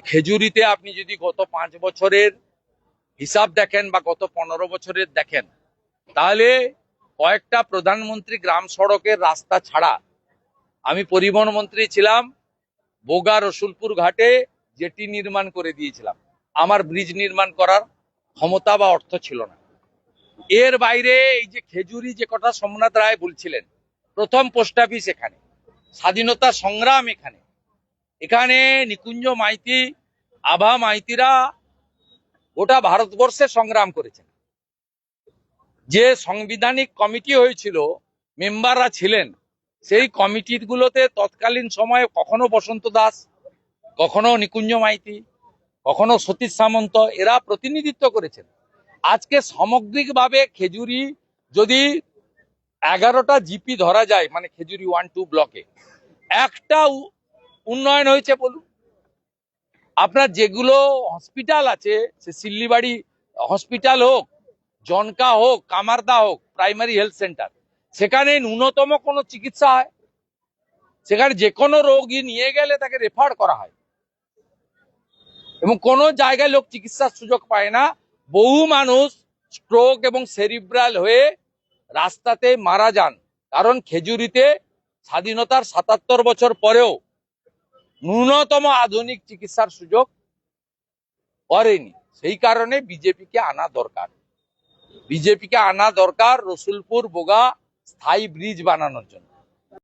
খেজুরিতে আপনি যদি গত 5 বছরের হিসাব দেখেন বা গত 15 বছরের দেখেন, তাহলে কয়েকটা প্রধানমন্ত্রী গ্রাম সড়কের রাস্তা ছাড়া, আমি পরিবহন মন্ত্রী ছিলাম, বোগা রসুলপুর ঘাটে জেটি নির্মাণ করে দিয়েছিলাম। আমার ব্রিজ নির্মাণ করার ক্ষমতা বা অর্থ ছিল না। এর বাইরে এই যে খেজুরি, যে কথা সোমনাথ রায় বলছিলেন, প্রথম পোস্ট অফিস এখানে, স্বাধীনতা সংগ্রাম এখানে, এখানে নিকুঞ্জ মাইতি, আভা মাইতিরা গোটা ভারতবর্ষে সংগ্রাম করেছেন। যে সাংবিধানিক কমিটি হয়েছিল, মেম্বাররা ছিলেন, সেই কমিটিগুলোতে তৎকালীন সময়ে কখনো বসন্ত দাস, কখনো নিকুঞ্জ মাইতি, কখনো সতীশ সামন্ত, এরা প্রতিনিধিত্ব করেছেন। আজকে সামগ্রিকভাবে খেজুরি যদি 11টা জিপি ধরা যায়, মানে খেজুরি 1-2 ব্লকে একটা উন্নয়ন হয়েছে বলুন। আপনার যেগুলো হসপিটাল আছে, সে সিল্লিবাড়ি হসপিটাল হোক, জনকা হোক, কামারদা হোক, প্রাইমারি হেলথ সেন্টার, সেখানে ন্যূনতম কোনো চিকিৎসা হয়, সেখানে যে কোনো রোগী নিয়ে গেলে তাকে রেফার করা হয়, এবং কোনো জায়গায় লোক চিকিৎসার সুযোগ পায় না। বহু মানুষ স্ট্রোক এবং সেরিব্রাল হয়ে রাস্তাতে মারা যান, কারণ খেজুরিতে স্বাধীনতার 77 বছর পরেও ন্যূনতম আধুনিক চিকিৎসার সুযোগ করেনি। সেই কারণে বিজেপিকে আনা দরকার রসুলপুর বোগা স্থায়ী ব্রিজ বানানোর জন্য।